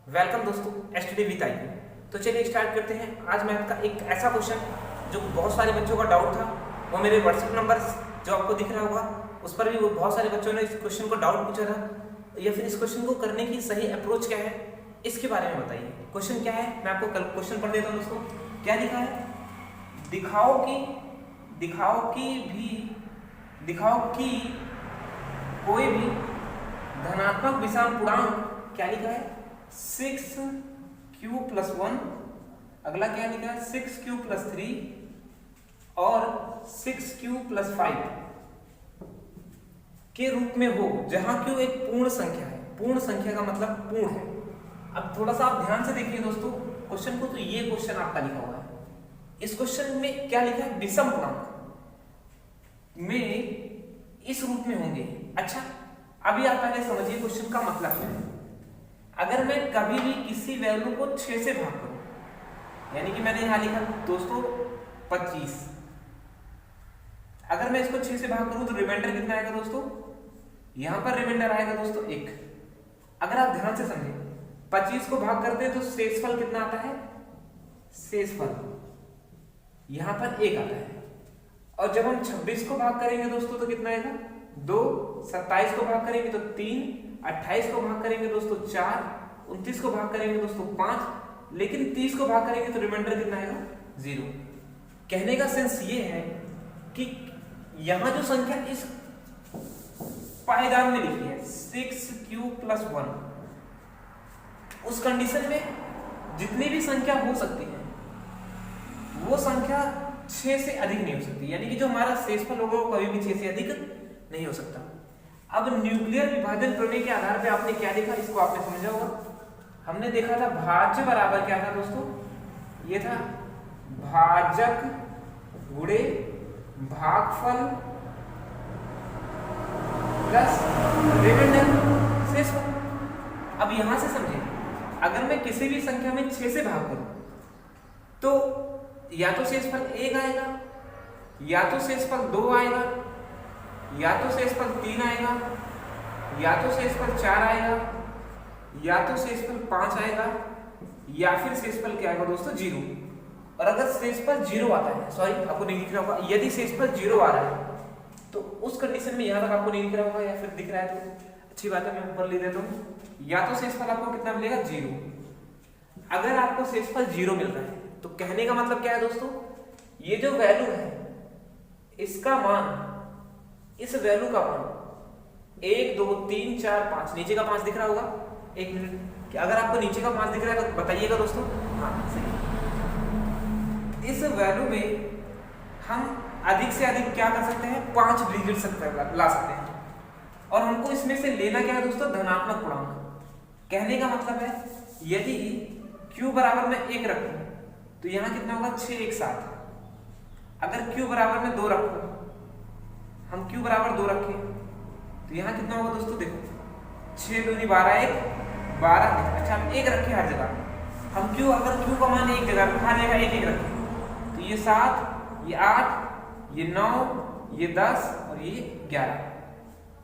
Welcome दोस्तों STD with IQ. तो चलिए स्टार्ट करते हैं। आज मैं आपका एक ऐसा क्वेश्चन जो बहुत सारे बच्चों का डाउट था, वो मेरे व्हाट्सएप नंबर जो आपको दिख रहा होगा उस पर भी वो बहुत सारे बच्चों ने इस क्वेश्चन को डाउट पूछा था, या फिर इस क्वेश्चन को करने की सही अप्रोच क्या है इसके बारे में बताइए। क्वेश्चन क्या है, मैं आपको कल क्वेश्चन पढ़ देता हूँ दोस्तों। क्या लिखा है, दिखाओ कि कोई भी धनात्मक विषम पूर्णांक, क्या लिखा है 6q + 1, अगला क्या लिखा है 6q + 3 और 6q + 5 के रूप में हो, जहां q एक पूर्ण संख्या है। पूर्ण संख्या का मतलब पूर्ण है। अब थोड़ा सा आप ध्यान से देखिए दोस्तों क्वेश्चन को। तो ये क्वेश्चन आपका लिखा हुआ है, इस क्वेश्चन में क्या लिखा है, विषम पूर्णांक में इस रूप में होंगे। अच्छा, अभी आप पहले समझिए क्वेश्चन का मतलब क्या है। अगर मैं कभी भी किसी वैल्यू को 6 से भाग करूं, यानी कि मैंने यहां लिखा दोस्तों 25, अगर मैं इसको 6 से भाग करूं तो रिमाइंडर कितना आएगा दोस्तों, यहां पर रिमाइंडर आएगा दोस्तों 1। अगर आप ध्यान से समझें 25 को भाग करते हैं तो शेषफल कितना आता है, शेषफल यहां पर 1 आता है। और जब हम 26 को भाग करेंगे दोस्तों तो कितना आएगा 2, 27 को भाग करेंगे तो 3, 28 को भाग करेंगे दोस्तों 4, 29 को भाग करेंगे दोस्तों 5, लेकिन 30 को भाग करेंगे तो रिमाइंडर कितना आएगा 0। कहने का सेंस ये है कि यहां जो संख्या इस पायदान में लिखी है 6q + 1, उस कंडीशन में जितनी भी संख्या हो सकती है वो संख्या 6 से अधिक नहीं हो सकती, यानी कि जो हमारा शेषफल होगा वो कभी भी 6 से अधिक नहीं हो सकता। अब न्यूक्लियर विभाजन प्रमेय के आधार पे आपने क्या देखा, इसको आपने समझा होगा। हमने देखा था भाज्य बराबर क्या था दोस्तों, ये था भाजक गुणे भागफल प्लस रिमाइंडर शेषफल। अब यहां से समझे, अगर मैं किसी भी संख्या में 6 से भाग करूं तो या तो शेषफल 1 आएगा, या तो शेषफल 2 आएगा, या तो शेषफल 3 आएगा, या तो शेषफल 4 आएगा, या तो शेषफल 5 आएगा, या फिर शेषफल क्या आएगा दोस्तों 0। और अगर शेषफल 0 आता है, सॉरी आपको नहीं दिख रहा होगा, यदि शेषफल 0 आ रहा है तो उस कंडीशन में यहां तक आपको नहीं दिख रहा होगा, या फिर दिख रहा है तो अच्छी बात है, मैं ऊपर ले देता हूं। या तो शेषफल आपको कितना मिलेगा 0। अगर आपको शेषफल 0 मिल रहा है तो कहने का मतलब क्या है दोस्तों, ये जो वैल्यू है इसका मान, इस वैल्यू का मान 1 2 3 4 5, नीचे का 5 दिख रहा होगा, एक मिनट, अगर आपको नीचे का 5 दिख रहा है तो बताइएगा दोस्तों। हाँ सही। इस वैल्यू में हम अधिक से अधिक क्या कर सकते हैं, 5 डिजिट ला सकते हैं, और हमको इसमें से लेना क्या है दोस्तों, धनात्मक पूर्णांक। कहने का मतलब है यदि q बराबर में 1 रखूं तो यहां कितना होगा 6 1 7। अगर q बराबर में 2 रखूं, हम q बराबर 2 रखें तो यहां कितना होगा दोस्तों, देखो 6 दूनी 12 1 12। अच्छा हम 1 रखें हर जगह, हम q अगर q का मान एक जगह हर जगह 1 1 रखें तो ये 7, ये 8, ये 9, ये 10 और ये 11।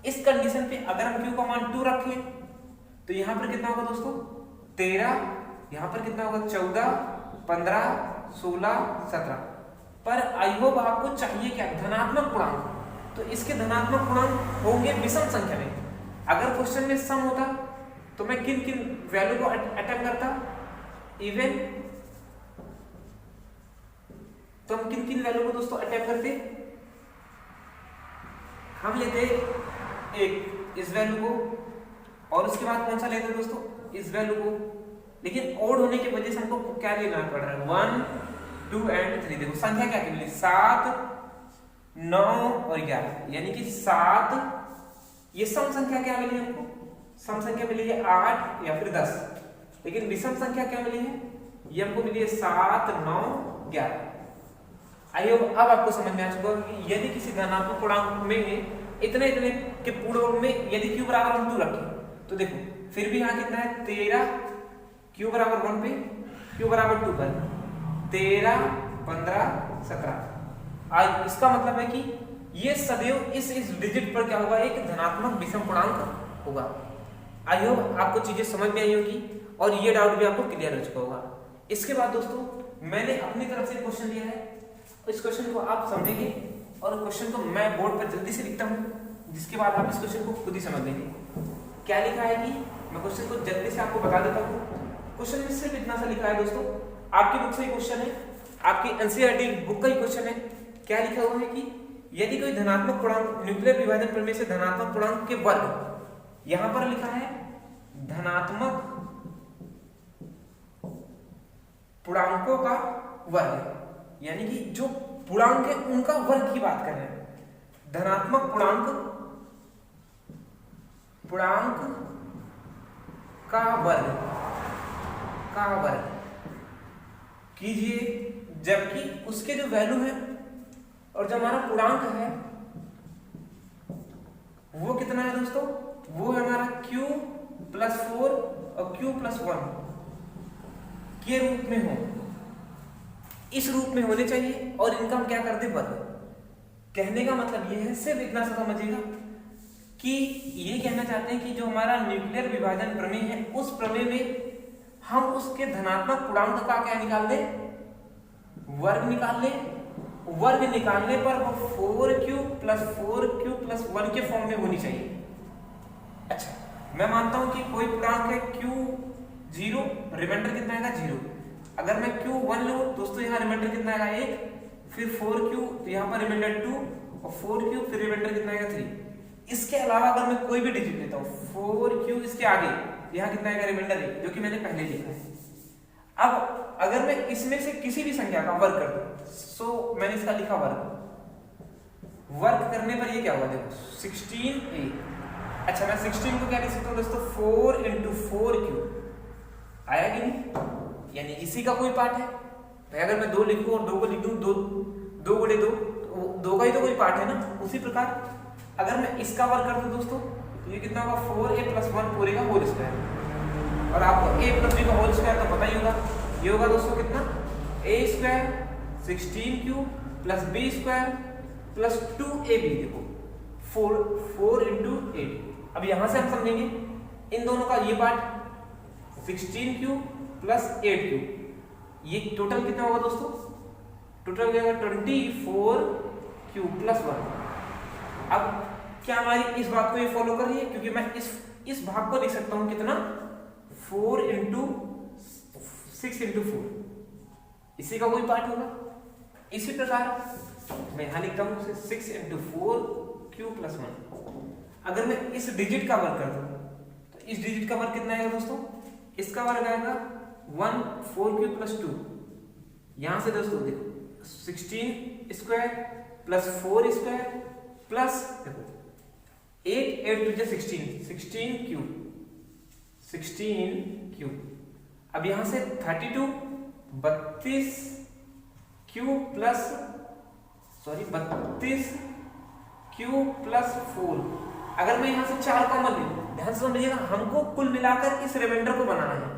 इस कंडीशन पे अगर हम q का मान 2 रखें तो यहां पर कितना होगा दोस्तों 13, यहां पर कितना होगा 14 15 16 17। पर आई होप आपको चाहिए क्या, धनात्मक पूर्णांक। तो इसके धनात्मक पूर्णांक होंगे विषम संख्या में। अगर क्वेश्चन में सम होता तो मैं किन किन वैल्यू को अटेम्प्ट करता, इवन तो हम किन किन वैल्यू को दोस्तों अटेम्प्ट करते, हम लेते एक इस वैल्यू को और उसके बाद कौन सा लेते दोस्तों, इस वैल्यू को। लेकिन ओड होने की वजह से हमको क्या लेना पड़ रहा है, 1 2 और 3। देखो संख्या क्या मिली 7 9 और 11, यानी कि 7, ये सम संख्या क्या मिली हमको, सम संख्या मिली है 8 या फिर 10। लेकिन विषम संख्या क्या मिली है, ये हमको मिली है 7 9 11। आइए अब आपको समझ में आ चुका कि यदि किसी धनात्मक पूर्णांक में इतने इतने के पूर्ण में यदि q बराबर हम 2 रखें तो देखो फिर भी यहाँ कितना है 13, q बराबर 1 पे, q बराबर 2 पर 13 15 17। आज इसका मतलब है कि ये सदैव इस डिजिट पर क्या होगा, एक धनात्मक विषम पूर्णांक होगा। आई होप आपको चीजें समझ में आई होगी और ये डाउट भी आपको क्लियर हो चुका होगा। इसके बाद दोस्तों मैंने अपनी तरफ से क्वेश्चन दिया है, इस क्वेश्चन को आप समझेंगे और क्वेश्चन को मैं बोर्ड पर जल्दी से लिखता हूँ, जिसके बाद आप इस क्वेश्चन को खुद ही समझ लेंगे। क्या लिखा है कि मैं क्वेश्चन को जल्दी से आपको बता देता हूँ। क्वेश्चन में सिर्फ इतना सा लिखा है दोस्तों, आपकी बुक से ही क्वेश्चन है, आपकी एनसीईआरटी बुक का ही क्वेश्चन है। क्या लिखा हुआ है कि यदि कोई धनात्मक पूर्णांक न्यूक्लियर विभाजन प्रमेय से धनात्मक पूर्णांक के वर्ग, यहां पर लिखा है धनात्मक पूर्णांकों का वर्ग, यानी कि जो पूर्णांक है उनका वर्ग की बात कर रहे हैं। धनात्मक पूर्णांक का वर्ग कीजिए, जबकि उसके जो वैल्यू है और जो हमारा पूर्णांक है वो कितना है दोस्तों, वो है हमारा q+4 और q+1 के रूप में हो, इस रूप में होने चाहिए और इनका हम क्या कर दे वर्ग। कहने का मतलब ये है, सिर्फ इतना सा समझिएगा कि ये कहना चाहते हैं कि जो हमारा न्यूक्लियर विभाजन प्रमेय है उस प्रमेय में हम उसके धनात्मक पूर्णांक का क्या निकाल दें, वर्ग निकाल लें। वर्ग निकालने पर वो 4q+4q+1 के फॉर्म में होनी चाहिए। अच्छा, मैं मानता हूं कि कोई पूर्णांक है q0, रिमाइंडर कितना आएगा 0। अगर मैं q1 लूं दोस्तों, यहाँ रिमाइंडर कितना आएगा 1, फिर 4q तो यहाँ पर रिमाइंडर 2 और 4q फिर रिमाइंडर कितना आएगा 3। इसके अलावा अगर मैं कोई भी डिजिट लेता हूँ 4q, इसके आगे यहाँ कितना आएगा रिमाइंडर 1, जो कि मैंने पहले लिखा है। अब अगर मैं इसमें से किसी भी संख्या का वर्ग कर दूं, सो मैंने इसका लिखा वर्ग करने पर ये क्या हुआ, देखो 16a। अच्छा, मैं 16 को क्या लिख सकता हूँ दोस्तों, 4 × 4q आया कि नहीं, यानी इसी का कोई पार्ट है। भाई अगर मैं 2 लिखूं और 2 को लिख दूं, 2 गुणे 2, 2 का ही तो कोई पार्ट है ना। उसी प्रकार अगर मैं इसका वर्ग कर दूं दोस्तों, तो ये कितना होगा 4a+1 पूरे का होल स्क्वायर। और आपको a+b का होल स्क्वायर तो पता ही होगा, ये होगा दोस्तों कितना, a² 16q + b² + 2ab। देखो 4 × 8। अब यहां से हम समझेंगे इन दोनों का ये पार्ट 16q + 8q, ये टोटल कितना होगा दोस्तों, टोटल हो जाएगा 24q + 1। अब क्या हमारी इस बात को ये फॉलो कर रही है, क्योंकि मैं इस भाग को लिख सकता हूं कितना, 4 × 6 × 4, इसी का कोई पार्ट होगा। इसी प्रकार मैं यहां लिखता हूं 6 × 4q+1। अगर मैं इस डिजिट का वर्ग कर दूं तो इस डिजिट का वर्ग कितना आएगा दोस्तों, इसका वर्ग आएगा 1 4q + 2। यहां से दोस्तों देखो 16² + 4² प्लस देखो 8 8 2 16 16q। अब यहां से 32 32q + 4। अगर मैं यहां से 4 कॉमन लूं, ध्यान से समझिएगा, हमको कुल मिलाकर इस रिमाइंडर को बनाना है।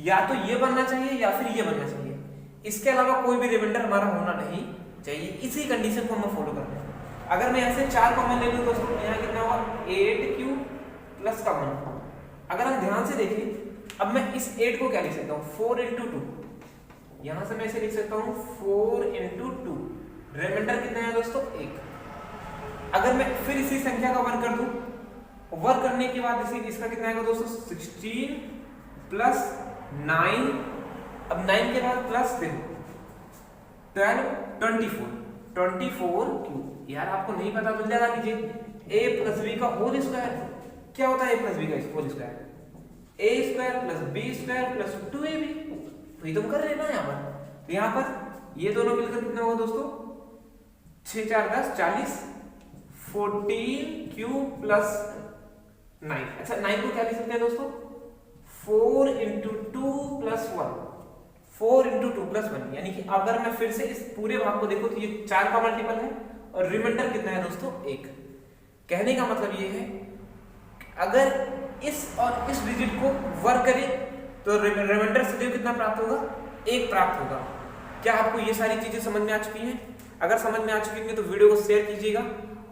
या तो ये बनना चाहिए या फिर ये बनना चाहिए, इसके अलावा कोई भी रिमाइंडर हमारा होना नहीं चाहिए। इसी कंडीशन को हम फॉलो करते हैं। अगर मैं यहाँ से 4 कॉमन ले लूं दोस्तों, यहाँ कितना होगा 8q + 1। अगर हम ध्यान से देखें, अब मैं इस 8 को क्या लिख सकता हूँ, 4 × 2। यहां से मैं इसे लिख सकता हूँ 4 × 2। रिमाइंडर कितना है दोस्तों 1। अगर मैं फिर इसी संख्या का वर्ग कर दूं, वर्ग करने के बाद इसका कितना आएगा दोस्तों, 16 + 9। अब 9 के बाद प्लस 12 24q। यार आपको नहीं पता तो लगा लीजिए, a + b का होल स्क्वायर। क्या होता है a + b का whole square, a² + b² + 2ab। वही तुम कर रहे हैं ना यहाँ पर। तो यहाँ पर ये दोनों मिलकर कितना होगा दोस्तों, 6 4 10 40 14q + 9। अच्छा, 9 को क्या लिख सकते हैं दोस्तों, 4 × 2 + 1। 4 × 2 + 1, यानी कि अगर मैं फिर से इस पूरे भाग को देखो तो ये 4 का मल्टीपल है और रिमाइंडर कितना है दोस्तों 1। कहने का मतलब ये है, अगर इस और इस डिजिट को वर्ग करें तो रिमाइंडर से कितना प्राप्त होगा, 1 प्राप्त होगा। क्या आपको ये सारी चीजें समझ में आ चुकी हैं? अगर समझ में आ चुकी है तो वीडियो को शेयर कीजिएगा।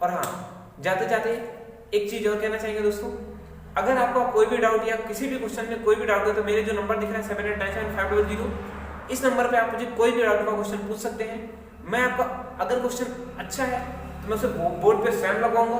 और हाँ, जाते जाते एक चीज और कहना चाहेंगे दोस्तों, अगर आपका कोई भी डाउट या किसी भी क्वेश्चन में कोई भी डाउट हो तो मेरे जो नंबर दिख रहा है 789750, इस नंबर पे आप मुझे कोई भी डाउट का क्वेश्चन पूछ सकते हैं। मैं आपका अगर क्वेश्चन अच्छा है तो मैं उसे बोर्ड पे स्वयं लगाऊंगा